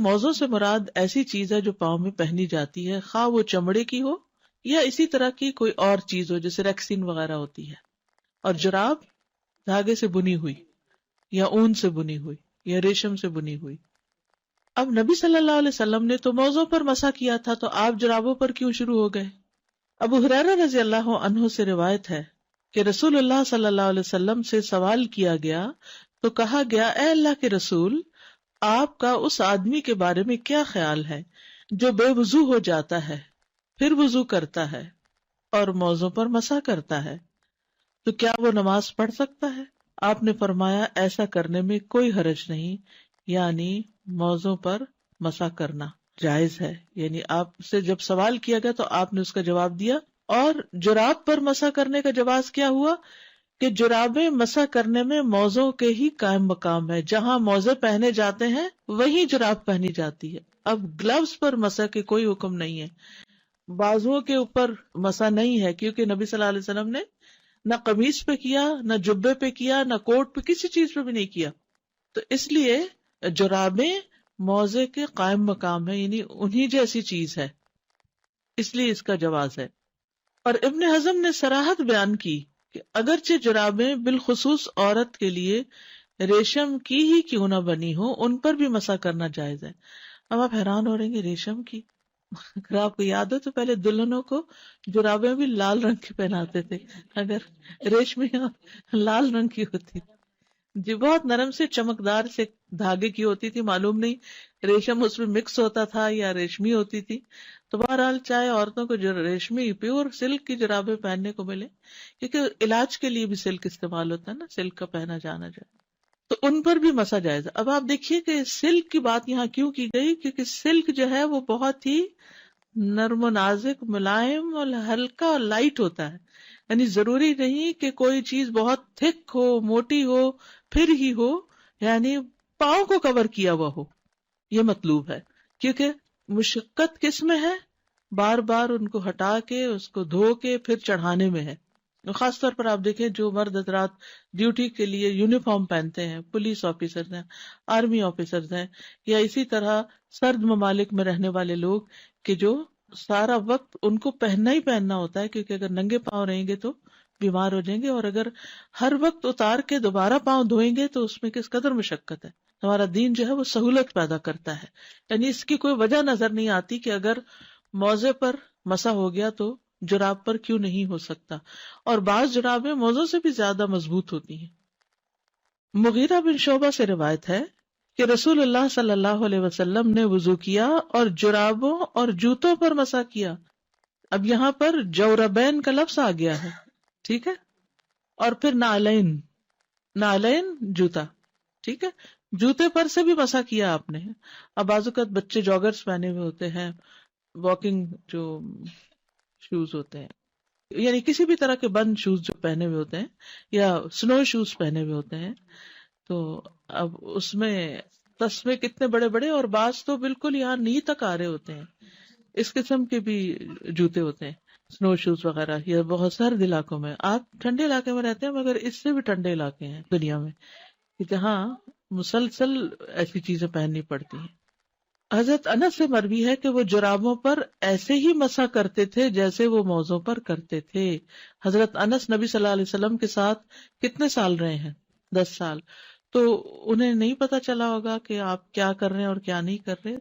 موزوں سے مراد ایسی چیز ہے جو پاؤں میں پہنی جاتی ہے، خواہ وہ چمڑے کی ہو یا اسی طرح کی کوئی اور چیز ہو جیسے ریکسین وغیرہ ہوتی ہے. اور جراب دھاگے سے بنی ہوئی یا اون سے بنی ہوئی یا ریشم سے بنی ہوئی. اب نبی صلی اللہ علیہ وسلم نے تو موزوں پر مسح کیا تھا، تو آپ جرابوں پر کیوں شروع ہو گئے؟ ابو ہریرہ رضی اللہ عنہ سے روایت ہے کہ رسول اللہ صلی اللہ علیہ وسلم سے سوال کیا گیا تو کہا گیا، اے اللہ کے رسول، آپ کا اس آدمی کے بارے میں کیا خیال ہے جو بے وضو ہو جاتا ہے پھر وضو کرتا ہے اور موزوں پر مسح کرتا ہے، تو کیا وہ نماز پڑھ سکتا ہے؟ آپ نے فرمایا ایسا کرنے میں کوئی حرج نہیں، یعنی موزوں پر مسح کرنا جائز ہے. یعنی آپ سے جب سوال کیا گیا تو آپ نے اس کا جواب دیا. اور جراب پر مسح کرنے کا جواز کیا ہوا کہ جرابیں مسح کرنے میں موزوں کے ہی قائم مقام ہے، جہاں موزے پہنے جاتے ہیں وہیں جراب پہنی جاتی ہے. اب گلوز پر مسح کے کوئی حکم نہیں ہے، بازوؤں کے اوپر مسح نہیں ہے، کیونکہ نبی صلی اللہ علیہ وسلم نے نہ قمیص پہ کیا، نہ جبے پہ کیا، نہ کوٹ پہ، کسی چیز پہ بھی نہیں کیا. تو اس لیے جرابیں موزے کے قائم مقام ہے، یعنی انہی جیسی چیز ہے، اس لیے اس کا جواز ہے. اور ابن حزم نے صراحت بیان کی کہ اگرچہ جرابیں بالخصوص عورت کے لیے ریشم کی ہی کیوں نہ بنی ہو، ان پر بھی مسح کرنا جائز ہے. اب آپ حیران ہو رہے ہیں کہ ریشم کی، اگر آپ کو یاد ہو تو پہلے دلہنوں کو جرابیں بھی لال رنگ کی پہناتے تھے، اگر ریشمی اور لال رنگ کی ہوتی جی، بہت نرم سے چمکدار سے دھاگے کی ہوتی تھی، معلوم نہیں ریشم اس میں مکس ہوتا تھا یا ریشمی ہوتی تھی. تو بہرحال چاہے عورتوں کو جو ریشمی پیور سلک کی جرابیں پہننے کو ملے، کیونکہ علاج کے لیے بھی سلک استعمال ہوتا ہے نا، سلک کا پہنا جانا جائے، تو ان پر بھی مسا جائز. اب آپ دیکھیے کہ سلک کی بات یہاں کیوں کی گئی، کیونکہ سلک جو ہے وہ بہت ہی نرم و نازک، ملائم اور ہلکا اور لائٹ ہوتا ہے. یعنی ضروری نہیں کہ کوئی چیز بہت تھک ہو، موٹی ہو پھر ہی ہو، یعنی پاؤں کو کور کیا ہوا ہو، یہ مطلوب ہے. کیونکہ مشقت کس میں ہے؟ بار بار ان کو ہٹا کے اس کو دھو کے پھر چڑھانے میں ہے. خاص طور پر آپ دیکھیں جو مرد حضرات ڈیوٹی کے لیے یونیفارم پہنتے ہیں، پولیس آفیسرز ہیں، آرمی آفیسرز ہیں، یا اسی طرح سرد ممالک میں رہنے والے لوگ کہ جو سارا وقت ان کو پہننا ہی پہننا ہوتا ہے، کیونکہ اگر ننگے پاؤں رہیں گے تو بیمار ہو جائیں گے، اور اگر ہر وقت اتار کے دوبارہ پاؤں دھوئیں گے تو اس میں کس قدر مشقت ہے. ہمارا دین جو ہے وہ سہولت پیدا کرتا ہے، یعنی اس کی کوئی وجہ نظر نہیں آتی کہ اگر موزے پر مسا ہو گیا تو جراب پر کیوں نہیں ہو سکتا. اور بعض جرابیں موزوں سے بھی زیادہ مضبوط ہوتی ہیں. مغیرہ بن شعبہ سے روایت ہے کہ رسول اللہ صلی اللہ علیہ وسلم نے وضو کیا اور جرابوں اور جوتوں پر مسا کیا. اب یہاں پر جوربین کا لفظ آ گیا ہے، ٹھیک ہے، اور پھر نعلین، نعلین جوتا، ٹھیک ہے، جوتے پر سے بھی مسا کیا آپ نے. اب بعض اوقات بچے جاگرز پہنے ہوئے ہوتے ہیں، واکنگ جو شوز ہوتے ہیں، یعنی کسی بھی طرح کے بند شوز جو پہنے ہوئے ہوتے ہیں، یا سنو شوز پہنے ہوئے ہوتے ہیں، تو اب اس میں تسمے کتنے بڑے بڑے، اور بعض تو بالکل یہاں نی تک آ رہے ہوتے ہیں. اس قسم کے بھی جوتے ہوتے ہیں، سنو شوز وغیرہ. یہ بہت سرد علاقوں میں، آپ ٹھنڈے علاقے میں رہتے ہیں مگر اس سے بھی ٹھنڈے علاقے ہیں دنیا میں کہ جہاں مسلسل ایسی چیزیں پہننی پڑتی ہیں. حضرت انس سے مروی ہے کہ وہ جرابوں پر ایسے ہی مسح کرتے تھے جیسے وہ موزوں پر کرتے تھے. حضرت انس نبی صلی اللہ علیہ وسلم کے ساتھ کتنے سال رہے ہیں؟ 10 سال. تو انہیں نہیں پتا چلا ہوگا کہ آپ کیا کر رہے ہیں اور کیا نہیں کر رہے،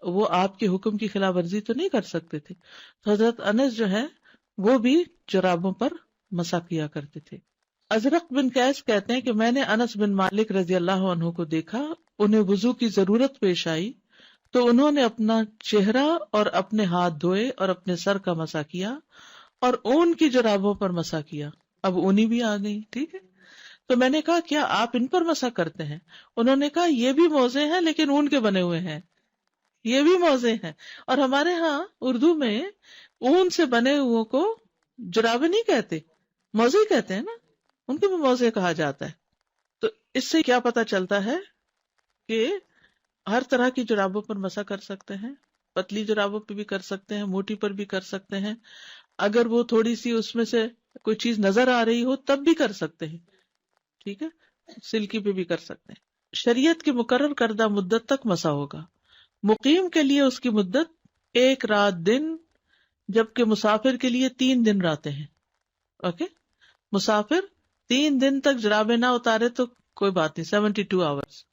وہ آپ کے حکم کی خلاف ورزی تو نہیں کر سکتے تھے. تو حضرت انس جو ہے وہ بھی جرابوں پر مسح کیا کرتے تھے. ازرق بن قیس کہتے ہیں کہ میں نے انس بن مالک رضی اللہ عنہ کو دیکھا، انہیں وضو کی ضرورت پیش آئی تو انہوں نے اپنا چہرہ اور اپنے ہاتھ دھوئے اور اپنے سر کا مسح کیا اور اون کی جرابوں پر مسح کیا. اب اونی بھی آ گئی، ٹھیک ہے. تو میں نے کہا کیا آپ ان پر مسح کرتے ہیں؟ انہوں نے کہا یہ بھی موزے ہیں لیکن اون کے بنے ہوئے ہیں، یہ بھی موزے ہیں. اور ہمارے ہاں اردو میں اون سے بنے ہوئے کو جرابیں نہیں کہتے، موزے ہی کہتے ہیں نا، ان کو بھی موزے کہا جاتا ہے. تو اس سے کیا پتا چلتا ہے کہ ہر طرح کی جرابوں پر مسح کر سکتے ہیں، پتلی جرابوں پہ بھی کر سکتے ہیں، موٹی پر بھی کر سکتے ہیں، اگر وہ تھوڑی سی اس میں سے کوئی چیز نظر آ رہی ہو تب بھی کر سکتے ہیں، ٹھیک ہے، سلکی پہ بھی کر سکتے ہیں. شریعت کی مقرر کردہ مدت تک مسح ہوگا، مقیم کے لیے اس کی مدت 1 رات دن، جبکہ مسافر کے لیے 3 دن راتیں ہیں. اوکے، مسافر 3 دن تک جرابیں نہ اتارے تو کوئی بات نہیں، 72 آورس.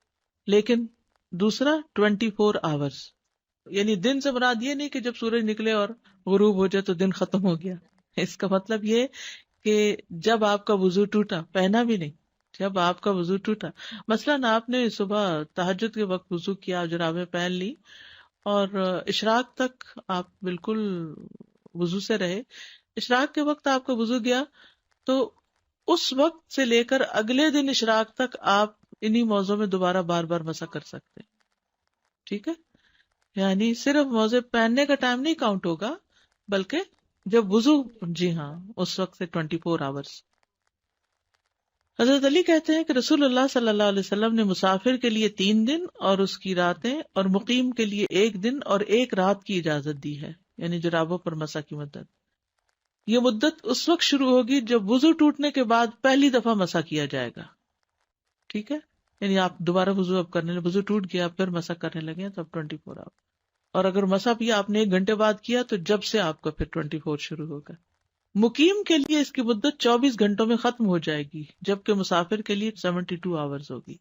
لیکن دوسرا 24 آورس، یعنی دن سے مراد یہ نہیں کہ جب سورج نکلے اور غروب ہو جائے تو دن ختم ہو گیا. اس کا مطلب یہ کہ جب آپ کا وضو ٹوٹا، پہنا بھی نہیں، جب آپ کا وضو ٹوٹا، مثلاً آپ نے صبح تہجد کے وقت وضو کیا، جرابیں پہن لی اور اشراق تک آپ بالکل وضو سے رہے، اشراق کے وقت آپ کا وضو گیا، تو اس وقت سے لے کر اگلے دن اشراق تک آپ انہی موضوع میں دوبارہ بار بار مسح کر سکتے ہیں. ٹھیک ہے، یعنی صرف موزے پہننے کا ٹائم نہیں کاؤنٹ ہوگا، بلکہ جب وضو، جی ہاں، اس وقت سے 24 آورس. حضرت علی کہتے ہیں کہ رسول اللہ صلی اللہ علیہ وسلم نے مسافر کے لیے 3 دن اور اس کی راتیں اور مقیم کے لیے 1 دن اور 1 رات کی اجازت دی ہے، یعنی جرابوں پر مسح کی مدت. یہ مدت اس وقت شروع ہوگی جب وضو ٹوٹنے کے بعد پہلی دفعہ مسح کیا جائے گا. ٹھیک ہے، یعنی آپ دوبارہ وضو اب کرنے لگے، وضو ٹوٹ گیا پھر مسح کرنے لگے تو اب 24 آور. اور اگر مسح بھی آپ نے 1 گھنٹے بعد کیا تو جب سے آپ کا پھر 24 شروع ہوگا. مقیم کے لیے اس کی مدت 24 گھنٹوں میں ختم ہو جائے گی، جبکہ مسافر کے لیے 72 آورز ہوگی.